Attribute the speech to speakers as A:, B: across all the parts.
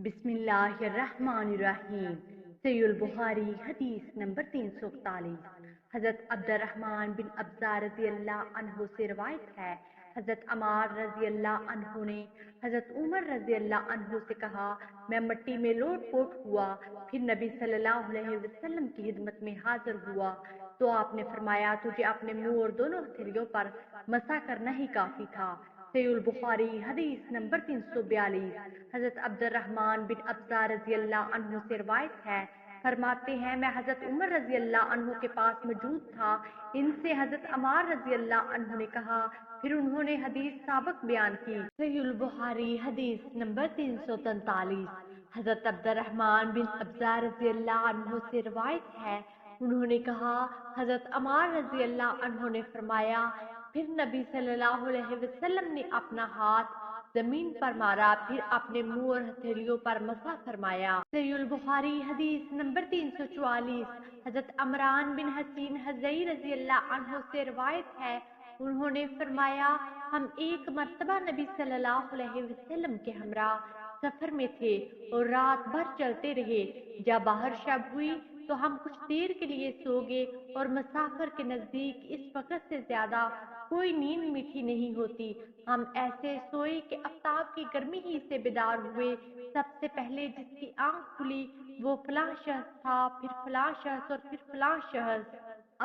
A: بسم اللہ الرحمن الرحیم۔ صحیح البخاری حدیث نمبر 341۔ حضرت عبد الرحمن بن ابزار رضی اللہ عنہ سے روایت ہے، حضرت عمار رضی اللہ عنہ نے حضرت عمر رضی اللہ عنہ سے کہا، میں مٹی میں لوٹ پوٹ ہوا، پھر نبی صلی اللہ علیہ وسلم کی خدمت میں حاضر ہوا تو آپ نے فرمایا، تجھے اپنے منہ اور دونوں ہتھیلیوں پر مسح کرنا ہی کافی تھا۔ صحیح البخاری حدیث نمبر 342۔ حضرت عبد الرحمن بن ابزار رضی اللہ عنہ سے روایت ہے، فرماتے ہیں میں حضرت عمر رضی اللہ عنہ کے پاس موجود تھا، ان سے حضرت عمار رضی اللہ عنہ نے کہا، پھر انہوں نے حدیث سابق بیان کی۔ صحیح البخاری حدیث نمبر 343۔ حضرت عبد الرحمن بن ابزار رضی اللہ عنہ سے روایت ہے، انہوں نے کہا، حضرت عمار رضی اللہ عنہ نے فرمایا، پھر نبی صلی اللہ علیہ وسلم نے اپنا ہاتھ زمین پر مارا، پھر اپنے منہ اور ہتھیلیوں پر مسح فرمایا۔ صحیح البخاری حدیث نمبر 344۔ حضرت عمران بن حسین حضرئی رضی اللہ عنہ سے روایت ہے، انہوں نے فرمایا، ہم ایک مرتبہ نبی صلی اللہ علیہ وسلم کے ہمراہ سفر میں تھے اور رات بھر چلتے رہے، جب باہر شب ہوئی تو ہم کچھ دیر کے لیے سو گئے، اور مسافر کے نزدیک اس وقت سے زیادہ کوئی نیند میٹھی نہیں ہوتی۔ ہم ایسے سوئے کہ آفتاب کی گرمی ہی سے بیدار ہوئے، سب سے پہلے جس کی آنکھ کھلی وہ فلاں شخص تھا، پھر فلاں شخص اور پھر فلاں شخص۔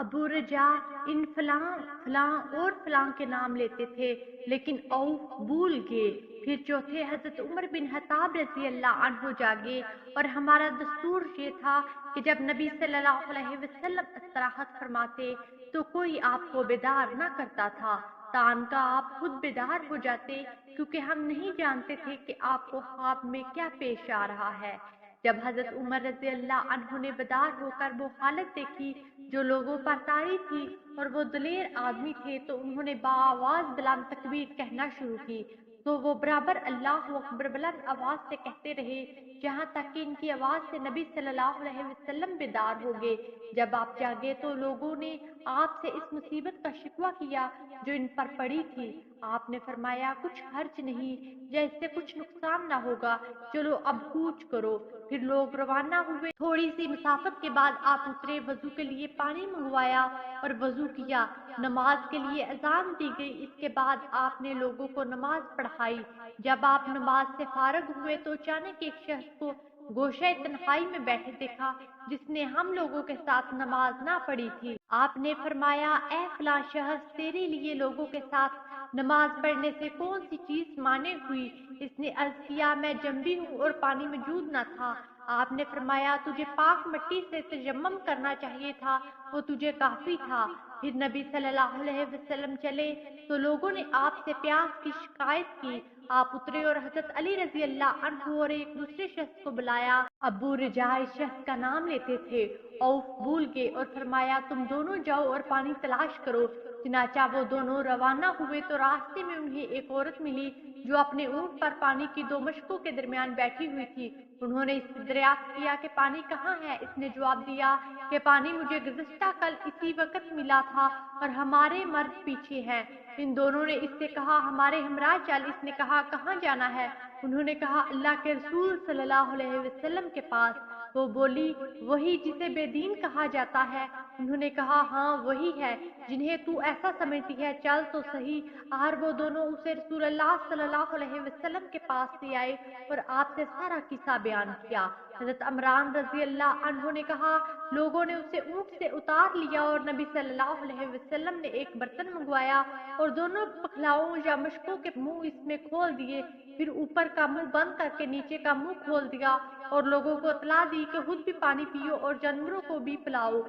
A: ابو رجا ان فلاں فلاں اور فلاں کے نام لیتے تھے، لیکن اوف بھول گئے۔ پھر چوتھے حضرت عمر بن خطاب رضی اللہ عنہ جاگے، اور ہمارا دستور یہ تھا کہ جب نبی صلی اللہ علیہ وسلم استراحت فرماتے تو کوئی آپ کو بیدار نہ کرتا تھا، تان کا آپ خود بیدار ہو جاتے، کیونکہ ہم نہیں جانتے تھے کہ آپ کو خواب میں کیا پیش آ رہا ہے۔ جب حضرت عمر رضی اللہ عنہ نے بیدار ہو کر وہ حالت دیکھی جو لوگوں پر طاری تھی اور وہ دلیر آدمی تھے، تو انہوں نے بآواز بلند تکبیر کہنا شروع کی، تو وہ برابر اللہ اکبر بلند آواز سے کہتے رہے، جہاں تک کہ ان کی آواز سے نبی صلی اللہ علیہ وسلم بیدار ہو گئے۔ جب آپ جاگے تو لوگوں نے آپ سے اس مصیبت کا شکوہ کیا جو ان پر پڑی تھی۔ آپ نے فرمایا، کچھ حرج نہیں، یا اس سے کچھ نقصان نہ ہوگا، چلو اب کوچ کرو۔ پھر لوگ روانہ ہوئے۔ تھوڑی سی مسافت کے بعد آپ اترے، وضو کے لیے پانی منگوایا اور وضو کیا، نماز کے لیے اذان دی گئی۔ اس کے بعد آپ نے لوگوں کو نماز پڑھائی۔ جب آپ نماز سے فارغ ہوئے تو اچانک ایک شخص کو گوشہ تنہائی میں بیٹھے دیکھا، جس نے ہم لوگوں کے ساتھ نماز نہ پڑھی تھی۔ آپ نے فرمایا، اے فلاں شخص، تیرے لیے لوگوں کے ساتھ نماز پڑھنے سے کون سی چیز مانع ہوئی؟ اس نے عرض کیا، میں جنبی ہوں اور پانی موجود نہ تھا۔ آپ نے فرمایا، تجھے پاک مٹی سے تیمم کرنا چاہیے تھا، وہ تجھے کافی تھا۔ پھر نبی صلی اللہ علیہ وسلم چلے تو لوگوں نے آپ سے پیاس کی شکایت کی۔ آپ اترے اور حضرت علی رضی اللہ عنہ اور ایک دوسرے شخص کو بلایا۔ ابو رجا اس شخص کا نام لیتے تھے، اوف بھول گئے اور فرمایا، تم دونوں جاؤ اور پانی تلاش کرو۔ چنانچہ وہ دونوں روانہ ہوئے تو راستے میں انہیں ایک عورت ملی جو اپنے اونٹ پر پانی کی دو مشکوں کے درمیان بیٹھی ہوئی تھی۔ انہوں نے اس سے دریافت کیا کہ پانی کہاں ہے؟ اس نے جواب دیا کہ پانی مجھے گزشتہ کل اسی وقت ملا تھا اور ہمارے مرد پیچھے ہیں۔ ان دونوں نے اس سے کہا، ہمارے ہمراہ چل۔ اس نے کہا، کہاں جانا ہے؟ انہوں نے کہا، اللہ کے رسول صلی اللہ علیہ وسلم کے پاس۔ وہ بولی، وہی جسے بے دین کہا جاتا ہے؟ انہوں نے کہا، ہاں وہی ہے جنہیں تو ایسا سمجھتی ہے، چل تو صحیح۔ اور وہ دونوں اسے رسول اللہ صلی اللہ علیہ وسلم کے پاس لے آئے اور آپ سے سارا قصہ بیان کیا۔ حضرت عمران رضی اللہ عنہ نے کہا، لوگوں نے اسے اونٹ سے اتار لیا اور نبی صلی اللہ علیہ وسلم نے ایک برتن منگوایا اور دونوں پکھلاؤں یا مشکوں کے منہ اس میں کھول دیے، پھر اوپر کا منہ بند کر کے نیچے کا منہ کھول دیا اور لوگوں کو اطلاع دی کہ خود بھی پانی پیو اور جانوروں کو بھی پلاؤ۔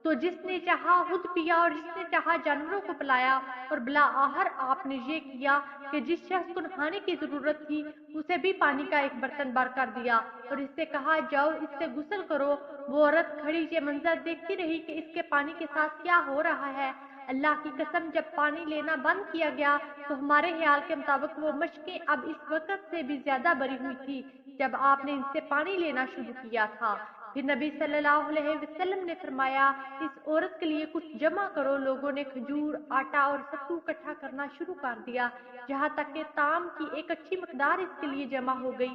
A: تو جس نے چاہا خود پیا اور جس نے چاہا جانوروں کو پلایا، اور بالآخر آپ نے یہ کیا کہ جس شخص کو نہانے کی ضرورت تھی اسے بھی پانی کا ایک برتن بھر کر دیا اور اس سے کہا، جاؤ اس سے غسل کرو۔ وہ عورت کھڑی یہ منظر دیکھتی رہی کہ اس کے پانی کے ساتھ کیا ہو رہا ہے۔ اللہ کی قسم، جب پانی لینا بند کیا گیا تو ہمارے خیال کے مطابق وہ مشکیں اب اس وقت سے بھی زیادہ بری ہوئی تھی جب آپ نے ان سے پانی لینا شروع کیا تھا۔ پھر نبی صلی اللہ علیہ وسلم نے فرمایا، اس عورت کے لیے کچھ جمع کرو۔ لوگوں نے کھجور، آٹا اور ستو اکٹھا کرنا شروع کر دیا، جہاں تک کہ طعام کی ایک اچھی مقدار اس کے لیے جمع ہو گئی۔